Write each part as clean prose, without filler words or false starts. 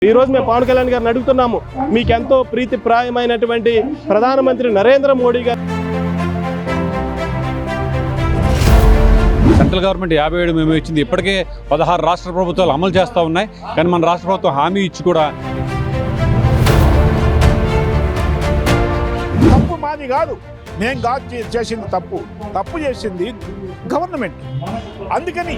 ఈ రోజు మేము పవన్ కళ్యాణ్ గారిని అడుగుతున్నాము, మీకెంతో ప్రీతిప్రాయమైనటువంటి ప్రధానమంత్రి నరేంద్ర మోడీ గారు సెంట్రల్ గవర్నమెంట్ 57 మేము ఇచ్చింది, ఇప్పటికే 16 రాష్ట్ర ప్రభుత్వాలు అమలు చేస్తూ ఉన్నాయి. కానీ మన రాష్ట్ర ప్రభుత్వం హామీ ఇచ్చి కూడా తప్పు మాది కాదు, నేను కాదు చేసింది తప్పు చేసింది గవర్నమెంట్. అందుకని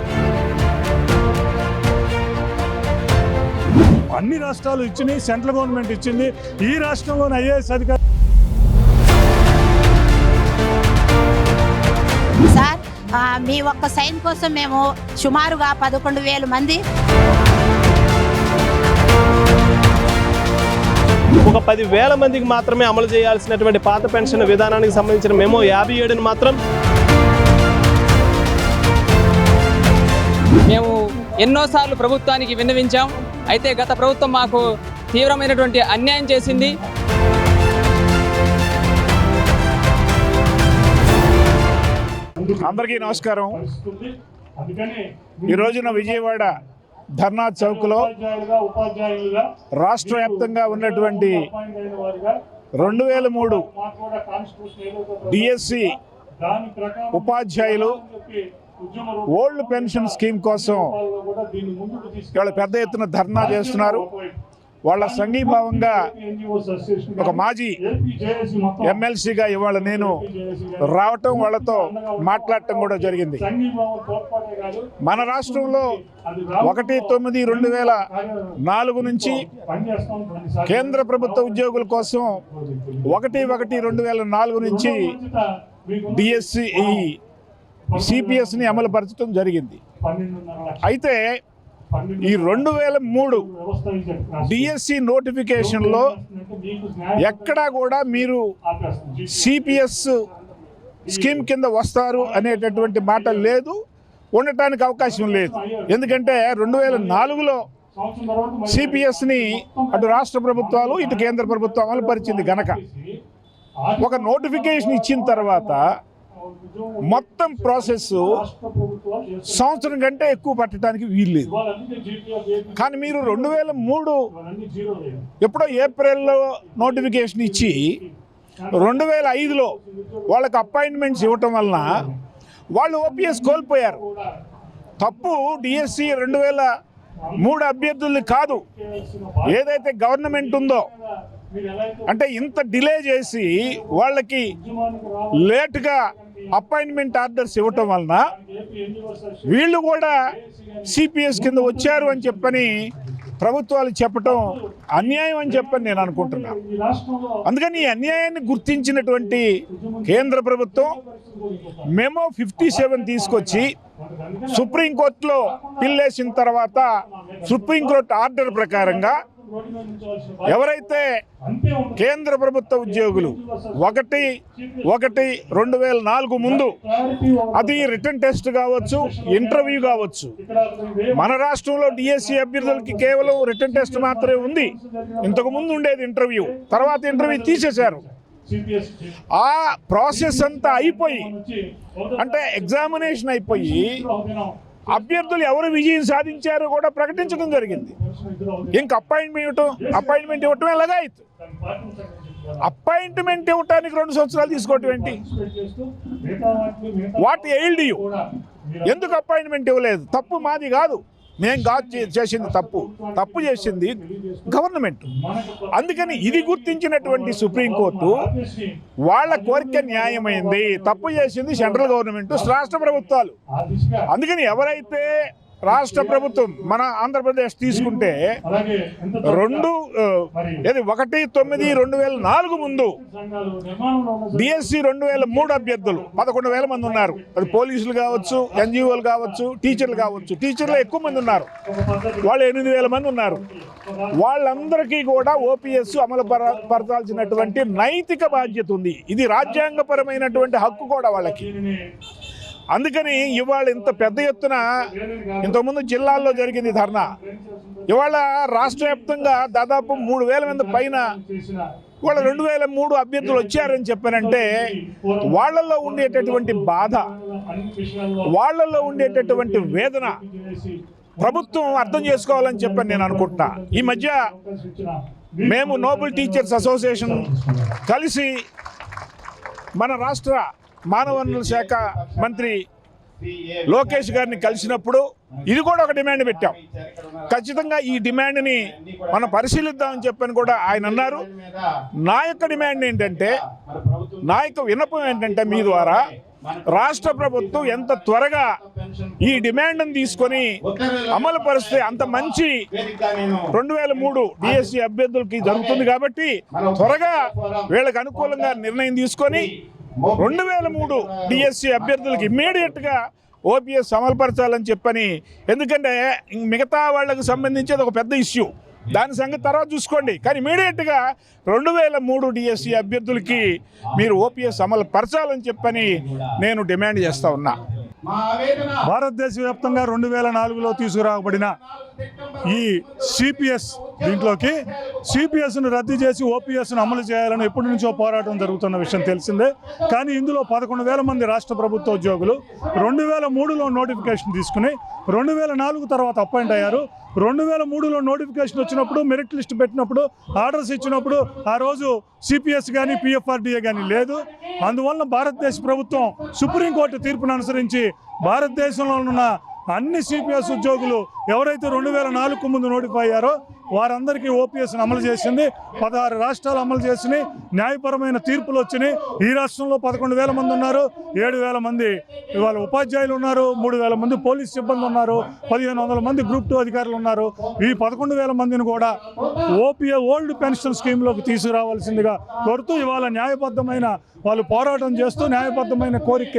అన్ని రాష్ట్రాలు ఇచ్చినాయి, సెంట్రల్ గవర్నమెంట్ ఇచ్చింది. ఈ రాష్ట్రంలోని ఐఏఎస్ అధికారి సార్, మీ ఒక్క సైన్ కోసం మేము సుమారుగా 11,000 మంది ఒక 10,000 మందికి మాత్రమే అమలు చేయాల్సినటువంటి పాత పెన్షన్ విధానానికి సంబంధించిన మెమో 57ని మాత్రం మేము ఎన్నోసార్లు ప్రభుత్వానికి విన్నవించాం. అయితే గత ప్రభుత్వం మాకు తీవ్రమైనటువంటి అన్యాయం చేసింది. అందరికీ నమస్కారం. ఈ రోజున విజయవాడ ధర్నా చౌక్లో రాష్ట్ర వ్యాప్తంగా ఉన్నటువంటి 2003 డిఎస్సి ఉపాధ్యాయులు ఓల్డ్ పెన్షన్ స్కీమ్ కోసం ఇవాళ పెద్ద ఎత్తున ధర్నా చేస్తున్నారు. వాళ్ళ సంఘీభావంగా ఒక మాజీ ఎమ్మెల్సీగా ఇవాళ నేను రావటం, వాళ్ళతో మాట్లాడటం కూడా జరిగింది. మన రాష్ట్రంలో 1/9/2004 నుంచి కేంద్ర ప్రభుత్వ ఉద్యోగుల కోసం 1/1/2004 నుంచి డిఎస్సి సిపిఎస్ని అమలుపరచడం జరిగింది. అయితే ఈ 2003 డిఎస్సి నోటిఫికేషన్లో ఎక్కడా కూడా మీరు సిపిఎస్ స్కీమ్ కింద వస్తారు అనేటటువంటి మాట లేదు, ఉండటానికి అవకాశం లేదు. ఎందుకంటే 2004లో సిపిఎస్ని అటు రాష్ట్ర ప్రభుత్వాలు ఇటు కేంద్ర ప్రభుత్వం అమలుపరిచింది గనక ఒక నోటిఫికేషన్ ఇచ్చిన తర్వాత మొత్తం ప్రాసెస్ సంవత్సరం కంటే ఎక్కువ పట్టడానికి వీల్లేదు. కానీ మీరు 2003 ఎప్పుడో ఏప్రిల్లో నోటిఫికేషన్ ఇచ్చి 2005లో వాళ్ళకి అపాయింట్మెంట్స్ ఇవ్వటం వలన వాళ్ళు ఓపీఎస్ కోల్పోయారు. తప్పు డిఎస్సి 2003 అభ్యర్థుల్ని కాదు, ఏదైతే గవర్నమెంట్ ఉందో. అంటే ఇంత డిలే చేసి వాళ్ళకి లేట్గా అపాయింట్మెంట్ ఆర్డర్స్ ఇవ్వటం వలన వీళ్ళు కూడా సిపిఎస్ కింద వచ్చారు అని చెప్పని ప్రభుత్వాలు చెప్పటం అన్యాయం అని చెప్పని నేను అనుకుంటున్నాను. అందుకని ఈ అన్యాయాన్ని గుర్తించినటువంటి కేంద్ర ప్రభుత్వం మెమో 57 తీసుకొచ్చి సుప్రీంకోర్టులో పిల్లేసిన తర్వాత సుప్రీంకోర్టు ఆర్డర్ ప్రకారంగా ఎవరైతే కేంద్ర ప్రభుత్వ ఉద్యోగులు 1/1/2004 ముందు అది రిటర్న్ టెస్ట్ కావచ్చు, ఇంటర్వ్యూ కావచ్చు. మన రాష్ట్రంలో డిఎస్సి అభ్యర్థులకి కేవలం రిటర్న్ టెస్ట్ మాత్రమే ఉంది. ఇంతకు ముందు ఉండేది ఇంటర్వ్యూ, తర్వాత ఇంటర్వ్యూ తీసేశారు. ఆ ప్రాసెస్ అంతా అయిపోయి, అంటే ఎగ్జామినేషన్ అయిపోయి అభ్యర్థులు ఎవరు విజయం సాధించారో కూడా ప్రకటించడం జరిగింది. ఇంక అపాయింట్మెంట్ ఇవ్వటం ఎలాగా అయితే అపాయింట్మెంట్ ఇవ్వటానికి 2 సంవత్సరాలు తీసుకోవటం ఏంటి? What ailed you? ఎందుకు అపాయింట్మెంట్ ఇవ్వలేదు? తప్పు మాది కాదు, నేను కాదు చేసింది తప్పు చేసింది గవర్నమెంట్. అందుకని ఇది గుర్తించినటువంటి సుప్రీంకోర్టు వాళ్ళ కోరిక న్యాయమైంది, తప్పు చేసింది సెంట్రల్ గవర్నమెంట్, రాష్ట్ర ప్రభుత్వాలు. అందుకని ఎవరైతే రాష్ట్ర ప్రభుత్వం మన ఆంధ్రప్రదేశ్ తీసుకుంటే 1/9/2004 ముందు డిఎస్సి 2003 అభ్యర్థులు 11,000 మంది ఉన్నారు. అది పోలీసులు కావచ్చు, ఎన్జిఓలు కావచ్చు, టీచర్లు కావచ్చు. టీచర్లు ఎక్కువ మంది ఉన్నారు, వాళ్ళు 8,000 మంది ఉన్నారు. వాళ్ళందరికీ కూడా ఓపీఎస్ అమలు పరచాల్సినటువంటి నైతిక బాధ్యత ఉంది. ఇది రాజ్యాంగపరమైనటువంటి హక్కు కూడా వాళ్ళకి. అందుకని ఇవాళ ఇంత పెద్ద ఎత్తున ఇంతకుముందు జిల్లాల్లో జరిగింది ధర్నా. ఇవాళ రాష్ట్ర వ్యాప్తంగా దాదాపు 3,000 మంది పైన ఇవాళ 2003 అభ్యర్థులు వచ్చారని చెప్పారంటే వాళ్ళల్లో ఉండేటటువంటి బాధ, వాళ్ళల్లో ఉండేటటువంటి వేదన ప్రభుత్వం అర్థం చేసుకోవాలని చెప్పని నేను అనుకుంటున్నా. ఈ మధ్య మేము నోబెల్ టీచర్స్ అసోసియేషన్ కలిసి మన రాష్ట్ర మానవ వనరుల శాఖ మంత్రి లోకేష్ గారిని కలిసినప్పుడు ఇది కూడా ఒక డిమాండ్ పెట్టాం. ఖచ్చితంగా ఈ డిమాండ్ని మనం పరిశీలిద్దామని చెప్పని కూడా ఆయన అన్నారు. నా యొక్క డిమాండ్ ఏంటంటే, నా యొక్క విన్నపం ఏంటంటే, మీ ద్వారా రాష్ట్ర ప్రభుత్వం ఎంత త్వరగా ఈ డిమాండ్ని తీసుకొని అమలు పరిస్తే అంత మంచి 2003 డిఎస్సి అభ్యర్థులకి జరుగుతుంది. కాబట్టి త్వరగా వీళ్ళకి అనుకూలంగా నిర్ణయం తీసుకొని 2003 డిఎస్సి అభ్యర్థులకి ఇమ్మీడియట్గా ఓపీఎస్ అమలుపరచాలని చెప్పని. ఎందుకంటే మిగతా వాళ్ళకి సంబంధించి అది ఒక పెద్ద ఇష్యూ, దాని సంగతి తర్వాత చూసుకోండి. కానీ ఇమీడియట్గా 2003 డిఎస్సి అభ్యర్థులకి మీరు ఓపీఎస్ అమలు పరచాలని చెప్పని నేను డిమాండ్ చేస్తా ఉన్నా. భారతదేశ వ్యాప్తంగా 2004లో తీసుకురాబడిన ఈ సిపిఎస్ దీంట్లోకి సిపిఎస్ను రద్దు చేసి ఓపీఎస్ను అమలు చేయాలని ఎప్పటి నుంచో పోరాటం జరుగుతున్న విషయం తెలిసిందే. కానీ ఇందులో 11,000 మంది రాష్ట్ర ప్రభుత్వ ఉద్యోగులు 2003లో నోటిఫికేషన్ తీసుకుని 2004 తర్వాత అపాయింట్ అయ్యారు. 2003లో నోటిఫికేషన్ వచ్చినప్పుడు, మెరిట్ లిస్ట్ పెట్టినప్పుడు, ఆర్డర్స్ ఇచ్చినప్పుడు ఆ రోజు సిపిఎస్ కానీ పిఎఫ్ఆర్డిఏ కానీ లేదు. అందువల్ల భారతదేశ ప్రభుత్వం సుప్రీంకోర్టు తీర్పును అనుసరించి భారతదేశంలో ఉన్న అన్ని సిపిఎస్ ఉద్యోగులు ఎవరైతే 2004కు ముందు నోటిఫై అయ్యారో వారందరికీ ఓపీఎస్ని అమలు చేసింది. 16 రాష్ట్రాలు అమలు చేసినాయి. న్యాయపరమైన తీర్పులు వచ్చినాయి. ఈ రాష్ట్రంలో 11,000 మంది ఉన్నారు. 7,000 మంది ఇవాళ ఉపాధ్యాయులు ఉన్నారు. 3,000 మంది పోలీస్ సిబ్బంది ఉన్నారు. 1,500 మంది గ్రూప్ 2 అధికారులు ఉన్నారు. ఈ 11,000 మందిని కూడా ఓల్డ్ పెన్షన్ స్కీమ్లోకి తీసుకురావాల్సిందిగా కోరుతూ ఇవాళ న్యాయబద్ధమైన వాళ్ళు పోరాటం చేస్తూ న్యాయబద్ధమైన కోరిక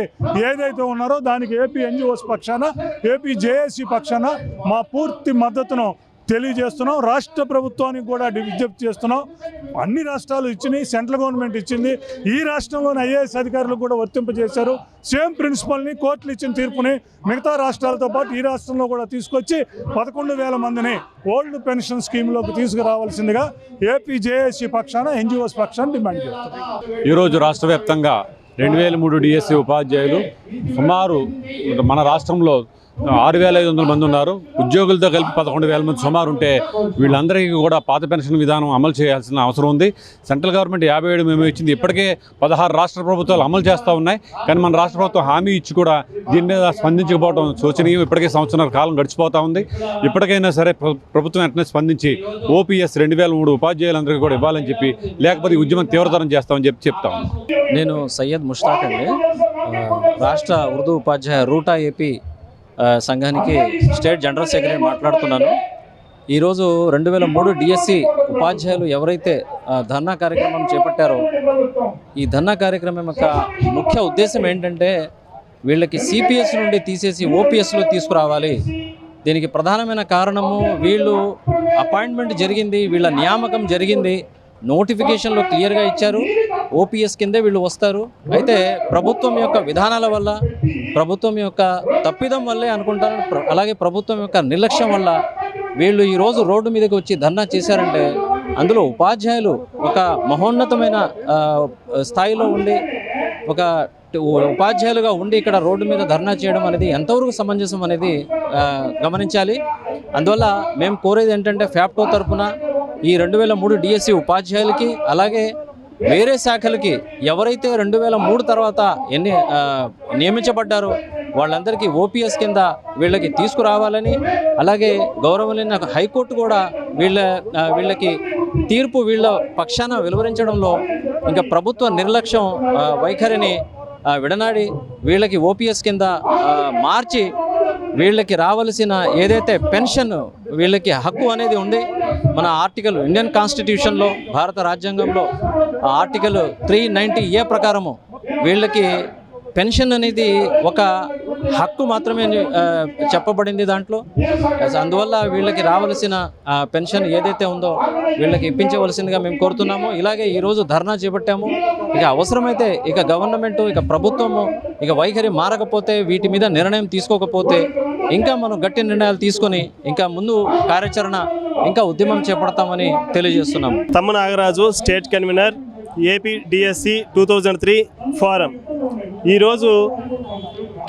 ఏదైతే ఉన్నారో దానికి ఏపీ ఎన్జిఓస్ పక్షాన, ఏపీ జేఏసీ పక్షాన మా పూర్తి మద్దతును తెలియజేస్తున్నాం. రాష్ట్ర ప్రభుత్వానికి కూడా విజ్ఞప్తి చేస్తున్నాం. అన్ని రాష్ట్రాలు ఇచ్చినాయి, సెంట్రల్ గవర్నమెంట్ ఇచ్చింది. ఈ రాష్ట్రంలోని ఐఏఎస్ అధికారులు కూడా వర్తింపజేశారు. సేమ్ ప్రిన్సిపల్ని కోర్టులు ఇచ్చిన తీర్పుని మిగతా రాష్ట్రాలతో పాటు ఈ రాష్ట్రంలో కూడా తీసుకొచ్చి 11,000 మందిని ఓల్డ్ పెన్షన్ స్కీమ్లోకి తీసుకురావాల్సిందిగా ఏపీ జేఏసీ పక్షాన, ఎన్జిఓస్ పక్షాన డిమాండ్ చేస్తున్నారు. ఈరోజు రాష్ట్ర వ్యాప్తంగా 2003 డిఎస్సి ఉపాధ్యాయులు సుమారు మన రాష్ట్రంలో 6,500 మంది ఉన్నారు. ఉద్యోగులతో కలిపి 11,000 మంది సుమారు ఉంటే వీళ్ళందరికీ కూడా పాత పెన్షన్ విధానం అమలు చేయాల్సిన అవసరం ఉంది. సెంట్రల్ గవర్నమెంట్ 57 మేము ఇచ్చింది. ఇప్పటికే 16 రాష్ట్ర ప్రభుత్వాలు అమలు చేస్తూ ఉన్నాయి. కానీ మన రాష్ట్ర ప్రభుత్వం హామీ ఇచ్చి కూడా దీని మీద స్పందించకపోవడం శోచనీయం. ఇప్పటికే సంవత్సరాల కాలం గడిచిపోతూ ఉంది. ఇప్పటికైనా సరే ప్రభుత్వం వెంటనే స్పందించి ఓపీఎస్ 2003 ఉపాధ్యాయులందరికీ కూడా ఇవ్వాలని చెప్పి, లేకపోతే ఉద్యమం తీవ్రతరం చేస్తామని చెప్తాం. నేను సయ్యద్ ముష్తాక్ అండి, రాష్ట్ర ఉర్దూ ఉపాధ్యాయ రూటా ఏపీ సంఘానికి స్టేట్ జనరల్ సెక్రటరీ మాట్లాడుతున్నాను. ఈరోజు 2003 డిఎస్సి ఉపాధ్యాయులు ఎవరైతే ధర్నా కార్యక్రమం చేపట్టారో ఈ ధర్నా కార్యక్రమం యొక్క ముఖ్య ఉద్దేశం ఏంటంటే వీళ్ళకి సిపిఎస్ నుండి తీసేసి ఓపీఎస్లో తీసుకురావాలి. దీనికి ప్రధానమైన కారణము వీళ్ళు అపాయింట్మెంట్ జరిగింది, వీళ్ళ నియామకం జరిగింది, నోటిఫికేషన్లో క్లియర్గా ఇచ్చారు, ఓపీఎస్ కిందే వీళ్ళు వస్తారు. అయితే ప్రభుత్వం యొక్క విధానాల వల్ల, ప్రభుత్వం యొక్క తప్పిదం వల్లే అనుకుంటారు, అలాగే ప్రభుత్వం యొక్క నిర్లక్ష్యం వల్ల వీళ్ళు ఈరోజు రోడ్డు మీదకి వచ్చి ధర్నా చేశారంటే అందులో ఉపాధ్యాయులు ఒక మహోన్నతమైన స్థాయిలో ఉండి, ఒక ఉపాధ్యాయులుగా ఉండి ఇక్కడ రోడ్డు మీద ధర్నా చేయడం అనేది ఎంతవరకు సమంజసం అనేది గమనించాలి. అందువల్ల మేము కోరేది ఏంటంటే ఫ్యాప్టో తరఫున ఈ 2003 డిఎస్సి ఉపాధ్యాయులకి, అలాగే వేరే శాఖలకి ఎవరైతే 2003 తర్వాత నియమించబడ్డారో వాళ్ళందరికీ ఓపీఎస్ కింద వీళ్ళకి తీసుకురావాలని, అలాగే గౌరవనీయ హైకోర్టు కూడా వీళ్ళకి తీర్పు వీళ్ళ పక్షాన వెలువరించడంలో ఇంకా ప్రభుత్వ నిర్లక్ష్యం వైఖరిని విడనాడి వీళ్ళకి ఓపీఎస్ కింద మార్చి వీళ్ళకి రావాల్సిన ఏదైతే పెన్షన్ వీళ్ళకి హక్కు అనేది ఉంది, మన ఆర్టికల్ ఇండియన్ కాన్స్టిట్యూషన్లో, భారత రాజ్యాంగంలో ఆర్టికల్ 390A ప్రకారము వీళ్ళకి పెన్షన్ అనేది ఒక హక్కు మాత్రమే చెప్పబడింది దాంట్లో. అందువల్ల వీళ్ళకి రావాల్సిన పెన్షన్ ఏదైతే ఉందో వీళ్ళకి ఇప్పించవలసిందిగా మేము కోరుతున్నాము. ఇలాగే ఈరోజు ధర్నా చేపట్టాము. ఇక అవసరమైతే ఇక గవర్నమెంట్, ఇక ప్రభుత్వము ఇక వైఖరి మారకపోతే, వీటి మీద నిర్ణయం తీసుకోకపోతే ఇంకా మనం గట్టి నిర్ణయాలు తీసుకొని ఇంకా ముందు కార్యాచరణ, ఇంకా ఉద్యమం చేపడతామని తెలియజేస్తున్నాము. Thamma Nagaraju, state convener, AP DSC 2003 forum. ఈరోజు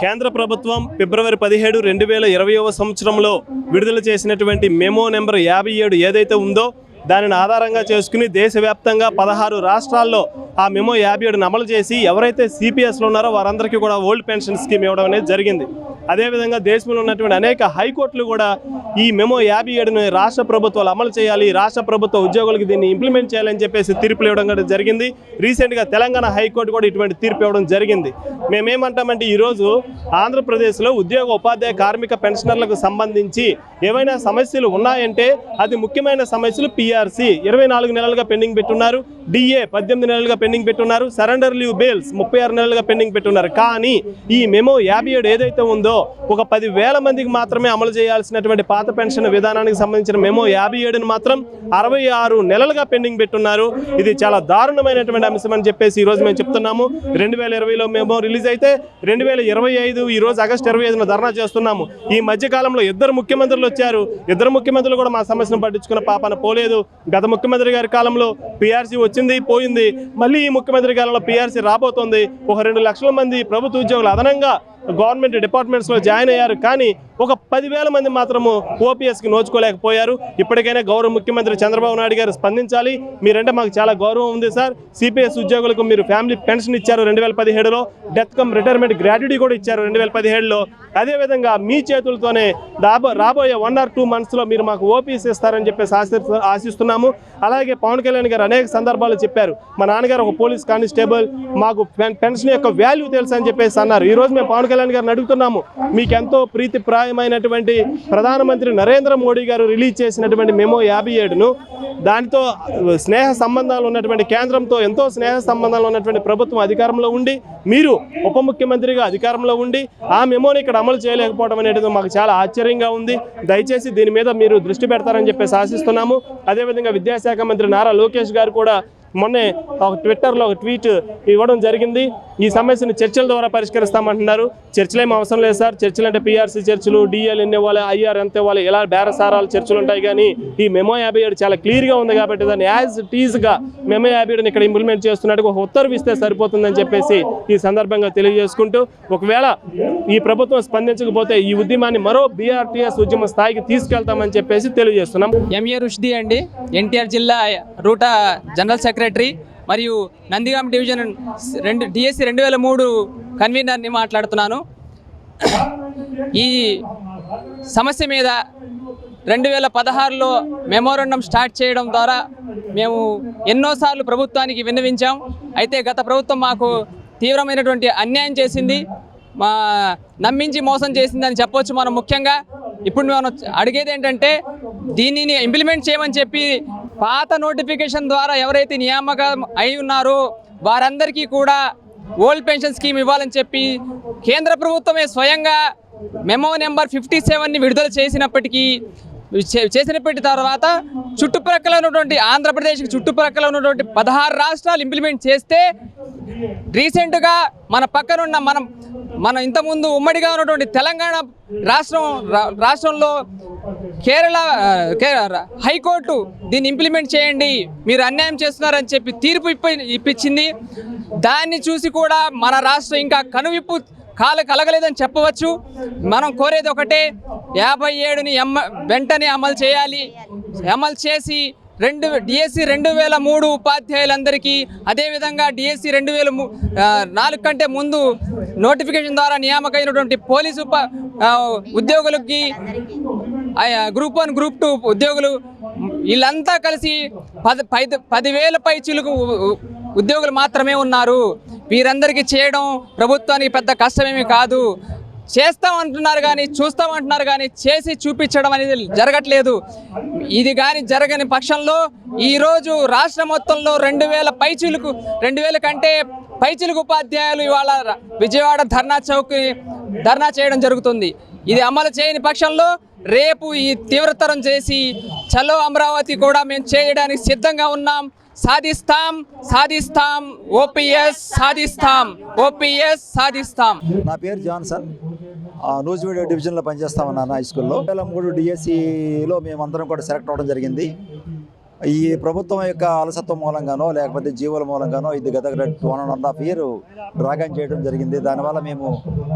కేంద్ర ప్రభుత్వం ఫిబ్రవరి 17, 2020వ సంవత్సరంలో విడుదల చేసినటువంటి మెమో నెంబర్ 57 ఏదైతే ఉందో దానిని ఆధారంగా చేసుకుని దేశవ్యాప్తంగా 16 రాష్ట్రాల్లో ఆ మెమో 57ను అమలు చేసి ఎవరైతే సిపిఎస్లో ఉన్నారో వారందరికీ కూడా ఓల్డ్ పెన్షన్ స్కీమ్ ఇవ్వడం అనేది జరిగింది. అదేవిధంగా దేశంలో ఉన్నటువంటి అనేక హైకోర్టులు కూడా ఈ మెమో 57ను రాష్ట్ర ప్రభుత్వాలు అమలు చేయాలి, రాష్ట్ర ప్రభుత్వ ఉద్యోగులకు దీన్ని ఇంప్లిమెంట్ చేయాలని చెప్పేసి తీర్పులు ఇవ్వడం కూడా జరిగింది. రీసెంట్గా తెలంగాణ హైకోర్టు కూడా ఇటువంటి తీర్పు ఇవ్వడం జరిగింది. మేమేమంటామంటే ఈరోజు ఆంధ్రప్రదేశ్లో ఉద్యోగ ఉపాధ్యాయ కార్మిక పెన్షనర్లకు సంబంధించి ఏవైనా సమస్యలు ఉన్నాయంటే అది ముఖ్యమైన సమస్యలు పిఆర్సీ 24 నెలలుగా పెండింగ్ పెట్టున్నారు, డిఏ 18 నెలలుగా పెండింగ్ పెట్టున్నారు, సరెండర్ లీవ్ బేల్స్ 36 నెలలుగా పెండింగ్ పెట్టున్నారు. కానీ ఈ మెమో 57 ఏదైతే ఉందో ఒక 10,000 మందికి మాత్రమే అమలు చేయాల్సినటువంటి పాత పెన్షన్ విధానానికి సంబంధించిన మెమో 57ను మాత్రం 66 నెలలుగా పెండింగ్ పెట్టున్నారు. ఇది చాలా దారుణమైనటువంటి అంశం అని చెప్పేసి ఈరోజు మేము చెప్తున్నాము. 2020లో మెమో రిలీజ్ అయితే 2025 ఈరోజు ఆగస్టు 25న ధర్నా చేస్తున్నాము. ఈ మధ్యకాలంలో 2 ముఖ్యమంత్రులు వచ్చారు. 2 ముఖ్యమంత్రులు కూడా మా సమస్యను పట్టించుకున్న పాపన పోలేదు. గత ముఖ్యమంత్రి గారి కాలంలో పిఆర్సీ వచ్చింది పోయింది, మళ్ళీ ఈ ముఖ్యమంత్రి కాలంలో పిఆర్సీ రాబోతోంది. ఒక 2 లక్షల మంది ప్రభుత్వ ఉద్యోగులు అదనంగా గవర్నమెంట్ డిపార్ట్మెంట్స్లో జాయిన్ అయ్యారు. కానీ ఒక 10,000 మంది మాత్రము ఓపీఎస్కి నోచుకోలేకపోయారు. ఇప్పటికైనా గౌరవ ముఖ్యమంత్రి చంద్రబాబు నాయుడు గారు స్పందించాలి. మీరంటే మాకు చాలా గౌరవం ఉంది సార్. సిపిఎస్ ఉద్యోగులకు మీరు ఫ్యామిలీ పెన్షన్ ఇచ్చారు 2017లో, డెత్ కమ్ రిటైర్మెంట్ గ్రాట్యుటీ కూడా ఇచ్చారు 2017లో. అదేవిధంగా మీ చేతులతోనే రాబోయే 1 or 2 monthsలో మీరు మాకు ఓపీఎస్ ఇస్తారని చెప్పేసి ఆశిస్తున్నాము. అలాగే పవన్ కళ్యాణ్ గారు అనేక సందర్భాలు చెప్పారు, మా నాన్నగారు ఒక పోలీస్ కానిస్టేబుల్, మాకు పెన్షన్ యొక్క వాల్యూ తెలుసు అని చెప్పేసి అన్నారు. ఈరోజు మేము పవన్ కళ్యాణ్ గారిని అడుగుతున్నాము, మీకెంతో ప్రీతిప్రాయమైనటువంటి ప్రధానమంత్రి నరేంద్ర మోడీ గారు రిలీజ్ చేసినటువంటి మెమో 57ను దానితో స్నేహ సంబంధాలు ఉన్నటువంటి కేంద్రంతో ఎంతో స్నేహ సంబంధాలు ఉన్నటువంటి ప్రభుత్వం అధికారంలో ఉండి మీరు ఉప ముఖ్యమంత్రిగా అధికారంలో ఉండి ఆ మెమోని ఇక్కడ అమలు చేయలేకపోవడం అనేది మాకు చాలా ఆశ్చర్యంగా ఉంది. దయచేసి దీని మీద మీరు దృష్టి పెడతారని చెప్పేసి ఆశిస్తున్నాము. అదేవిధంగా విద్యాశాఖ మంత్రి నారా లోకేష్ గారు కూడా మొన్నే ఒక ట్విట్టర్లో ఒక ట్వీట్ ఇవ్వడం జరిగింది. ఈ సమస్యను చర్చల ద్వారా పరిష్కరిస్తామంటున్నారు. చర్చలేం అవసరం లేదు సార్. చర్చలు అంటే పిఆర్సీ చర్చలు, డిఎల్ ఎన్ని ఇవ్వాలి, ఐఆర్ ఎంత ఇవ్వాలి, ఎలా బేరసారాలు చర్చలు ఉంటాయి. కానీ ఈ మెమో 57 చాలా క్లియర్గా ఉంది కాబట్టి దాన్ని యాజ్ ఇట్ ఈజ్గా మెమో 57ని ఇక్కడ ఇంప్లిమెంట్ చేస్తున్నట్టు ఒక ఉత్తర్వు ఇస్తే సరిపోతుందని చెప్పేసి ఈ సందర్భంగా తెలియజేసుకుంటూ, ఒకవేళ ఈ ప్రభుత్వం స్పందించకపోతే ఈ ఉద్యమాన్ని మరో బీఆర్టీఎస్ ఉద్యమ స్థాయికి తీసుకెళ్తామని చెప్పేసి తెలియజేస్తున్నాం. ఎంఏ రుష్ది అండి, ఎన్టీఆర్ జిల్లా రూటా జనరల్ సెక్రటరీ మరియు నందిగామ డివిజన్ డిఎస్సి 2003 కన్వీనర్ని మాట్లాడుతున్నాను. ఈ సమస్య మీద 2016లో మెమోరాండం స్టార్ట్ చేయడం ద్వారా మేము ఎన్నోసార్లు ప్రభుత్వానికి విన్నవించాం. అయితే గత ప్రభుత్వం మాకు తీవ్రమైనటువంటి అన్యాయం చేసింది, నమ్మించి మోసం చేసిందని చెప్పొచ్చు. మనం ముఖ్యంగా ఇప్పుడు మనం అడిగేది ఏంటంటే దీనిని ఇంప్లిమెంట్ చేయమని చెప్పి పాత నోటిఫికేషన్ ద్వారా ఎవరైతే నియామకం అయి ఉన్నారో వారందరికీ కూడా ఓల్డ్ పెన్షన్ స్కీమ్ ఇవ్వాలని చెప్పి కేంద్ర ప్రభుత్వమే స్వయంగా మెమో నెంబర్ 57ని విడుదల చేసినప్పటి తర్వాత చుట్టుప్రక్కల ఉన్నటువంటి ఆంధ్రప్రదేశ్కి చుట్టుప్రక్కల ఉన్నటువంటి 16 రాష్ట్రాలు ఇంప్లిమెంట్ చేస్తే రీసెంట్గా మన పక్కనున్న మనం ఇంతకుముందు ఉమ్మడిగా ఉన్నటువంటి తెలంగాణ రాష్ట్రంలో కేరళ హైకోర్టు దీన్ని ఇంప్లిమెంట్ చేయండి, మీరు అన్యాయం చేస్తున్నారని చెప్పి తీర్పు ఇప్పించింది. దాన్ని చూసి కూడా మన రాష్ట్రం ఇంకా కనువిప్పు కలగలేదని చెప్పవచ్చు. మనం కోరేది ఒకటే, 57ని వెంటనే అమలు చేయాలి. అమలు చేసి డిఎస్సి 2003 ఉపాధ్యాయులందరికీ, అదేవిధంగా డిఎస్సి 2004 కంటే ముందు నోటిఫికేషన్ ద్వారా నియామకమైనటువంటి పోలీసు ఉద్యోగులకి, గ్రూప్ 1 గ్రూప్ 2 ఉద్యోగులు వీళ్ళంతా కలిసి 10,000 పై చిలుకు ఉద్యోగులు మాత్రమే ఉన్నారు. వీరందరికీ చేయడం ప్రభుత్వానికి పెద్ద కష్టమేమీ కాదు. చేస్తామంటున్నారు కానీ, చూస్తామంటున్నారు కానీ చేసి చూపించడం అనేది జరగట్లేదు. ఇది కానీ జరగని పక్షంలో ఈరోజు రాష్ట్ర మొత్తంలో 2,000 కంటే పైచిలుకు ఉపాధ్యాయులు ఇవాళ విజయవాడ ధర్నా చేయడం జరుగుతుంది. ఇది అమలు చేయని పక్షంలో రేపు ఈ తీవ్రతరం చేసి చలో అమరావతి కూడా మేము చేయడానికి సిద్ధంగా ఉన్నాం. సాధిస్తాం ఓపీఎస్ సాధిస్తాం. నా పేరు జాన్సన్, నూజివీడు డివిజన్లో పనిచేస్తా ఉన్నాను హై స్కూల్లో. 2003 డిఎస్సిలో మేమందరం కూడా సెలెక్ట్ అవ్వడం జరిగింది. ఈ ప్రభుత్వం యొక్క అలసత్వం మూలంగానో లేకపోతే జీవుల మూలంగానో ఇది గత 1.5 year డ్రాగన్ చేయడం జరిగింది. దానివల్ల మేము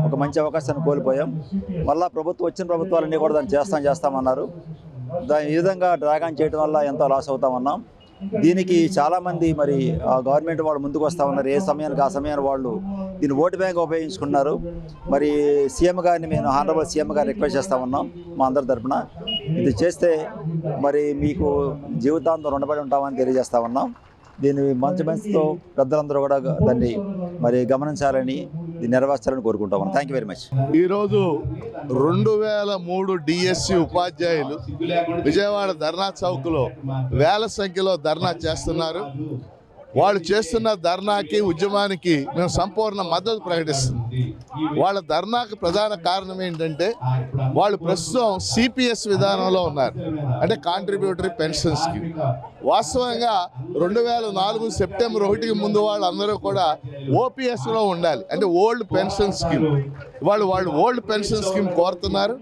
ఒక మంచి అవకాశాన్ని కోల్పోయాం. మళ్ళీ వచ్చిన ప్రభుత్వాలన్నీ కూడా దాన్ని చేస్తామన్నారు. ఈ విధంగా డ్రాగన్ చేయడం వల్ల ఎంతో లాస్ అవుతామన్నాం. దీనికి చాలామంది మరి గవర్నమెంట్ వాళ్ళు ముందుకు వస్తూ ఉన్నారు. ఏ సమయానికి ఆ సమయాన్ని వాళ్ళు దీన్ని ఓటు బ్యాంక్ ఉపయోగించుకున్నారు. మరి సీఎం గారిని మేము హానరబుల్ సీఎం గారిని రిక్వెస్ట్ చేస్తూ ఉన్నాం మా అందరి తరఫున. ఇది చేస్తే మరి మీకు జీవితాంతం రుణపడి ఉంటామని తెలియజేస్తూ ఉన్నాం. దీన్ని మంచి మనసుతో పెద్దలందరూ కూడా దాన్ని మరి గమనించాలని దీన్ని నెరవేర్చాలని కోరుకుంటాం. Thank you very much. ఈరోజు 2003 డిఎస్సి ఉపాధ్యాయులు విజయవాడ ధర్నా చౌక్లో వేల సంఖ్యలో ధర్నా చేస్తున్నారు. వాళ్ళు చేస్తున్న ధర్నాకి ఉద్యమానికి మేము సంపూర్ణ మద్దతు ప్రకటిస్తున్నాం. వాళ్ళ ధర్నాకి ప్రధాన కారణం ఏంటంటే వాళ్ళు ప్రస్తుతం సిపిఎస్ విధానంలో ఉన్నారు, అంటే కాంట్రిబ్యూటరీ పెన్షన్ స్కీమ్. వాస్తవంగా 2004 సెప్టెంబర్ 1కి ముందు వాళ్ళందరూ కూడా ఓపీఎస్లో ఉండాలి, అంటే ఓల్డ్ పెన్షన్ స్కీమ్. వాళ్ళు ఓల్డ్ పెన్షన్ స్కీమ్ కోరుతున్నారు.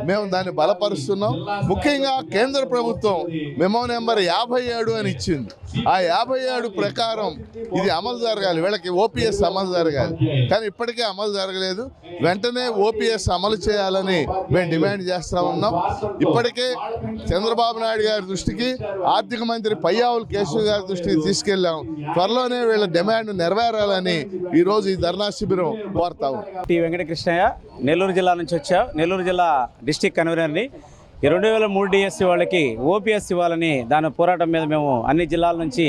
మేము దాన్ని బలపరుస్తున్నాం. ముఖ్యంగా కేంద్ర ప్రభుత్వం మెమో నెంబర్ 57 అని ఇచ్చింది. ఆ 57 ప్రకారం ఇది అమలు జరగాలి, వీళ్ళకి ఓపీఎస్ అమలు జరగాలి. కానీ ఇప్పటికే అమలు జరగలేదు. వెంటనే ఓపీఎస్ అమలు చేయాలని మేము డిమాండ్ చేస్తూ ఉన్నాం. ఇప్పటికే చంద్రబాబు నాయుడు గారి దృష్టికి, ఆర్థిక మంత్రి పయ్యావుల కేశవ్ గారి దృష్టికి తీసుకెళ్ళాం. త్వరలోనే వీళ్ళ డిమాండ్ నెరవేరాలని ఈరోజు ఈ ధర్నా శిబిరం కోరుతాం. టి వెంకటకృష్ణయ్య, నెల్లూరు జిల్లా నుంచి వచ్చా. నెల్లూరు జిల్లా డిస్టిక్ కన్వీనర్ని. ఈ 2003 డిఎస్సి వాళ్ళకి ఓపీఎస్ ఇవ్వాలని దాని పోరాటం మీద మేము అన్ని జిల్లాల నుంచి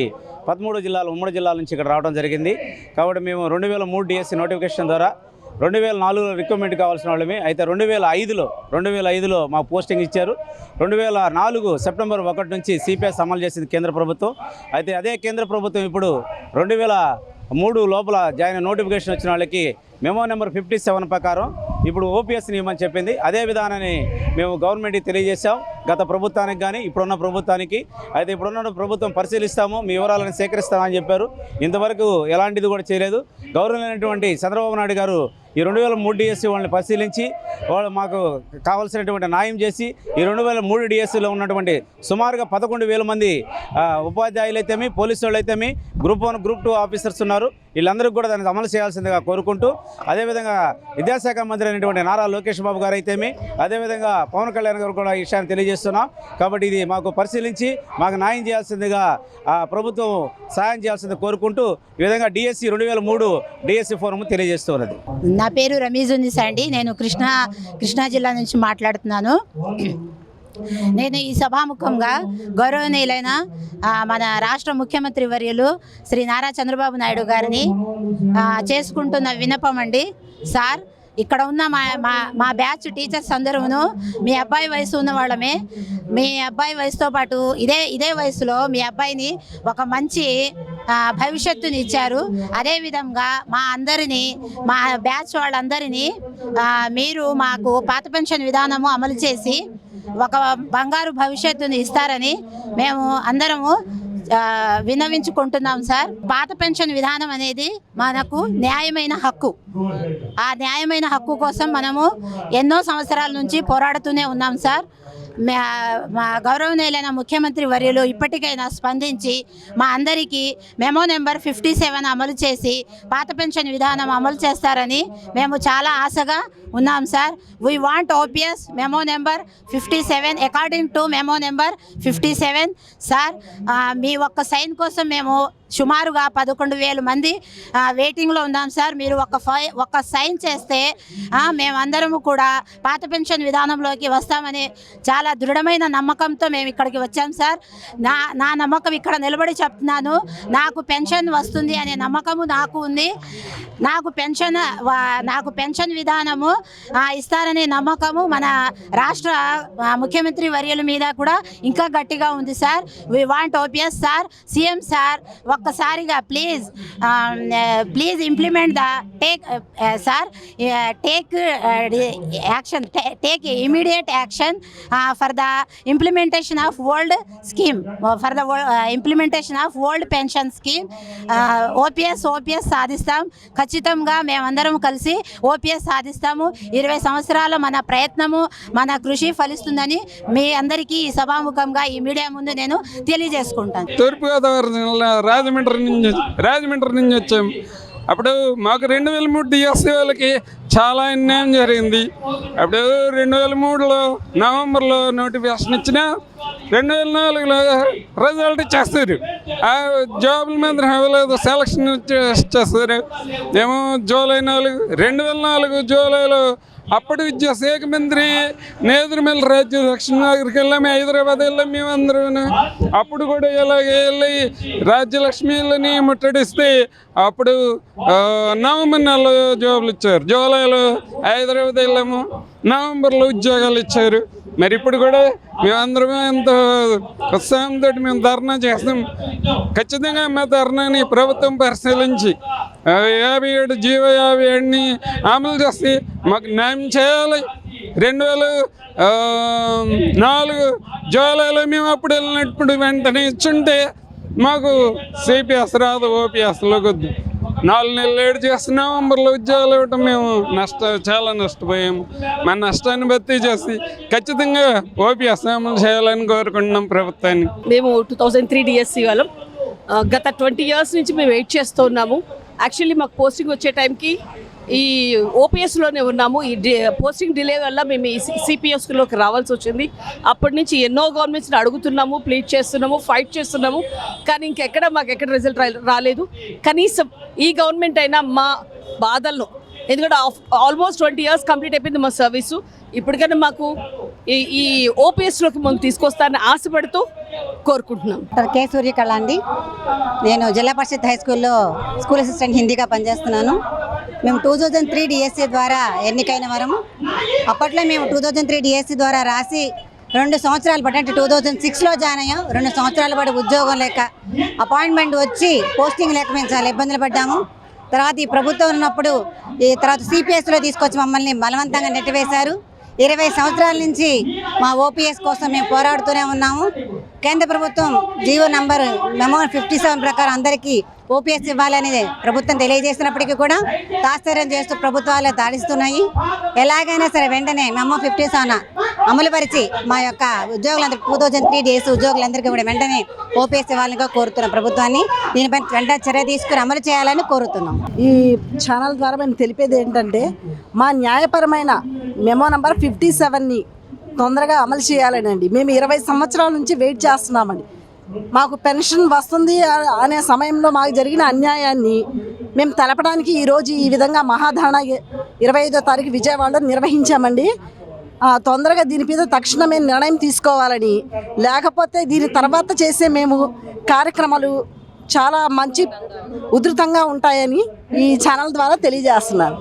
13 జిల్లాలు ఉమ్మడి జిల్లాల నుంచి ఇక్కడ రావడం జరిగింది. కాబట్టి మేము 2003 డిఎస్సి నోటిఫికేషన్ ద్వారా 2004లో రిక్రూట్మెంట్ కావాల్సిన వాళ్ళమే. అయితే 2005లో మాకు పోస్టింగ్ ఇచ్చారు. 2004 సెప్టెంబర్ 1 నుంచి సిపిఎస్ అమలు చేసింది కేంద్ర ప్రభుత్వం. అయితే అదే కేంద్ర ప్రభుత్వం ఇప్పుడు 2003 లోపల జాయిన్ నోటిఫికేషన్ వచ్చిన వాళ్ళకి మెమో నెంబర్ 57 ప్రకారం ఇప్పుడు ఓపీఎస్ నియమని చెప్పింది. అదే విధానాన్ని మేము గవర్నమెంట్కి తెలియజేశాం, గత ప్రభుత్వానికి కానీ ఇప్పుడున్న ప్రభుత్వానికి. అయితే ఇప్పుడున్న ప్రభుత్వం పరిశీలిస్తాము, మీ వివరాలను సేకరిస్తామని చెప్పారు. ఇంతవరకు ఎలాంటిది కూడా చేయలేదు. గౌరవమైనటువంటి చంద్రబాబు నాయుడు గారు ఈ 2003 డిఎస్సి వాళ్ళని పరిశీలించి వాళ్ళు మాకు కావాల్సినటువంటి న్యాయం చేసి ఈ 2003 డిఎస్సిలో ఉన్నటువంటి సుమారుగా 11,000 మంది ఉపాధ్యాయులు అయితేమి, పోలీసు వాళ్ళు అయితేమి, గ్రూప్ 1, గ్రూప్ 2 ఆఫీసర్స్ ఉన్నారు. వీళ్ళందరికీ కూడా దాన్ని అమలు చేయాల్సిందిగా కోరుకుంటూ, అదేవిధంగా విద్యాశాఖ మంత్రి అయినటువంటి నారా లోకేష్ బాబు గారు అయితేమి, అదేవిధంగా పవన్ కళ్యాణ్ గారు కూడా ఈ విషయాన్ని తెలియజేస్తున్నాం. కాబట్టి ఇది మాకు పరిశీలించి మాకు న్యాయం చేయాల్సిందిగా ప్రభుత్వం సహాయం చేయాల్సిందిగా కోరుకుంటూ ఈ విధంగా డిఎస్సి 2003 డిఎస్సి ఫోరం తెలియజేస్తున్నది. నా పేరు రమీజునిసా అండి. నేను కృష్ణా జిల్లా నుంచి మాట్లాడుతున్నాను. నేను ఈ సభాముఖంగా గౌరవనీయులైన మన రాష్ట్ర ముఖ్యమంత్రి వర్యులు శ్రీ నారా చంద్రబాబు నాయుడు గారిని చేసుకుంటున్న విన్నపం అండి. సార్, ఇక్కడ ఉన్న మా బ్యాచ్ టీచర్స్ అందరూను మీ అబ్బాయి వయసు ఉన్న వాళ్ళమే. మీ అబ్బాయి వయసుతో పాటు ఇదే వయసులో మీ అబ్బాయిని ఒక మంచి భవిష్యత్తుని ఇచ్చారు. అదేవిధంగా మా బ్యాచ్ వాళ్ళందరినీ మీరు మాకు పాత పెన్షన్ విధానము అమలు చేసి ఒక బంగారు భవిష్యత్తుని ఇస్తారని మేము అందరము విన్నవించుకుంటున్నాం సార్. పాత పెన్షన్ విధానం అనేది మనకు న్యాయమైన హక్కు. ఆ న్యాయమైన హక్కు కోసం మనము ఎన్నో సంవత్సరాల నుంచి పోరాడుతూనే ఉన్నాం సార్. మా గౌరవనీయులైన ముఖ్యమంత్రి వర్యులు ఇప్పటికైనా స్పందించి మా అందరికీ మెమో నెంబర్ 57 అమలు చేసి పాత పెన్షన్ విధానం అమలు చేస్తారని మేము చాలా ఆశగా ఉన్నాం sir. We want OPS memo number 57 according to memo number 57. Sir, మీ ఒక్క సైన్ కోసం మేము సుమారుగా 11,000 మంది వెయిటింగ్లో ఉన్నాం సార్. మీరు ఒక సైన్ చేస్తే మేమందరము కూడా పాత పెన్షన్ విధానంలోకి వస్తామని చాలా దృఢమైన నమ్మకంతో మేము ఇక్కడికి వచ్చాం సార్. నా నమ్మకం ఇక్కడ నిలబడి చెప్తున్నాను. నాకు పెన్షన్ వస్తుంది అనే నమ్మకము నాకు ఉంది. నాకు పెన్షన్ విధానము ఇస్తారనే నమ్మకము మన రాష్ట్ర ముఖ్యమంత్రి వర్యుల మీద కూడా ఇంకా గట్టిగా ఉంది sir. We want OPS sir. CM sir, ఒక్కసారిగా please implement take immediate action for the implementation of old scheme, for the implementation of old pension scheme. OPS సాధిస్తాం ఖచ్చితంగా. ఖచ్చితంగా మేమందరం కలిసి ఓపీఎస్ సాధిస్తాము. 20 సంవత్సరాల మన ప్రయత్నము మన కృషి ఫలిస్తుందని మీ అందరికీ ఈ సభాముఖంగా ఈ మీడియా ముందు నేను తెలియజేసుకుంటాను. తూర్పుగోదావరి జిల్లా రాజమండ్రి నుంచి వచ్చాము. అప్పుడు మాకు 2003 డిఎస్సి వాళ్ళకి చాలా అన్యాయం జరిగింది. అప్పుడు 2003లో నవంబర్లో నోటిఫికేషన్ ఇచ్చిన 2004లో రిజల్ట్ ఇచ్చేస్తారు. ఆ జాబుల మీద అవ్వలేదు, సెలక్షన్ ఇచ్చేస్తారు. ఏమో జూలై 4, 2004 జూలైలో అప్పుడు విద్యాశాఖ మంత్రి నేదురుమల్లి రాజ్య దక్షిణ దగ్గరికి వెళ్ళాము, హైదరాబాద్ వెళ్ళాము మేమందరూ. అప్పుడు కూడా ఇలాగే వెళ్ళి రాజ్యలక్ష్మిని ముట్టడిస్తే అప్పుడు నవంబర్ నెలలో జాబులు ఇచ్చారు. జూలైలో హైదరాబాద్ వెళ్ళాము, నవంబర్లో ఉద్యోగాలు ఇచ్చారు. మరి ఇప్పుడు కూడా మేమందరమే ఎంతో ఉత్సాహంతో మేము ధర్నా చేస్తాం. ఖచ్చితంగా మా ధర్నాని ప్రభుత్వం పరిశీలించి 57 జీవో 57ని అమలు చేసి మాకు న్యాయం చేయాలి. 2004 జూలైలో మేము అప్పుడు వెళ్ళినప్పుడు వెంటనే ఇచ్చుంటే మాకు సిపిఎస్ రాదు, ఓపీఎస్లోకి వద్దు. 4 నెలలు ఏడు చేసి నవంబర్లో ఉద్యోగాలు ఇవ్వటం మేము చాలా నష్టపోయాము. మన నష్టాన్ని భర్తీ చేసి ఖచ్చితంగా ఓపీఎస్ అమలు చేయాలని కోరుకుంటున్నాం ప్రభుత్వాన్ని. మేము 2003 డిఎస్సి వాళ్ళం. గత 20 ఇయర్స్ నుంచి మేము వెయిట్ చేస్తూ ఉన్నాము. యాక్చువల్లీ మాకు పోస్టింగ్ వచ్చే టైంకి ఈ ఓపీఎస్లోనే ఉన్నాము. ఈ పోస్టింగ్ డిలే వల్ల మేము ఈ సిపిఎస్లోకి రావాల్సి వచ్చింది. అప్పటి నుంచి ఎన్నో గవర్నమెంట్స్ని అడుగుతున్నాము, ప్లీడ్ చేస్తున్నాము, ఫైట్ చేస్తున్నాము. కానీ మాకు ఎక్కడ రిజల్ట్ రాలేదు. కనీసం ఈ గవర్నమెంట్ అయినా మా బాధల్లో, ఎందుకంటే ఆల్మోస్ట్ 20 ఇయర్స్ కంప్లీట్ అయిపోయింది మా సర్వీసు, ఇప్పటికైనా మాకు ఈ ఓపీఎస్లోకి మనం తీసుకొస్తారని ఆశపడుతూ కోరుకుంటున్నాం. కే సూర్యకళ అండి. నేను జిల్లా పరిషత్ హై స్కూల్లో స్కూల్ అసిస్టెంట్ హిందీగా పనిచేస్తున్నాను. మేము 2003 డిఎస్సి ద్వారా ఎన్నికైన వరము. అప్పట్లో మేము 2003 డిఎస్సి ద్వారా రాసి 2 సంవత్సరాలు పట్టి, అంటే 2006లో జాయిన్ అయ్యాం. 2 సంవత్సరాలు పడి ఉద్యోగం లేక, అపాయింట్మెంట్ వచ్చి పోస్టింగ్ లేక మేము చాలా ఇబ్బందులు పడ్డాము. తర్వాత ఈ ప్రభుత్వం ఉన్నప్పుడు ఈ తర్వాత సిపిఎస్లో తీసుకొచ్చి మమ్మల్ని బలవంతంగా నెట్టివేశారు. 20 సంవత్సరాల నుంచి మా ఓపీఎస్ కోసం మేము పోరాడుతూనే ఉన్నాము. కేంద్ర ప్రభుత్వం జీవో నంబర్ మెమో 57 ప్రకారం అందరికీ ఓపీఎస్ ఇవ్వాలని ప్రభుత్వం తెలియజేసినప్పటికీ కూడా తాత్సర్యం చేస్తూ ప్రభుత్వాలు తాడిస్తున్నాయి. ఎలాగైనా సరే వెంటనే మెమో 57 అమలుపరిచి మా యొక్క ఉద్యోగులందరికీ 2003 డిఎస్సి ఉద్యోగులందరికీ కూడా వెంటనే ఓపీఎస్ ఇవ్వాలని కోరుతున్నాం ప్రభుత్వాన్ని. దీనిపై వెంటనే చర్య తీసుకుని అమలు చేయాలని కోరుతున్నాం. ఈ ఛానల్ ద్వారా మేము తెలిపేది ఏంటంటే, మా న్యాయపరమైన మెమో నంబర్ 57ని తొందరగా అమలు చేయాలనండి. మేము 20 సంవత్సరాల నుంచి వెయిట్ చేస్తున్నామండి. మాకు పెన్షన్ వస్తుంది అనే సమయంలో మాకు జరిగిన అన్యాయాన్ని మేము తెలపడానికి ఈరోజు ఈ విధంగా మహాధరణ 25వ తారీఖు విజయవాడలో నిర్వహించామండి. తొందరగా దీని మీద తక్షణమే నిర్ణయం తీసుకోవాలని, లేకపోతే దీని తర్వాత చేసే మేము కార్యక్రమాలు చాలా మంచి ఉధృతంగా ఉంటాయని ఈ ఛానల్ ద్వారా తెలియజేస్తున్నాను.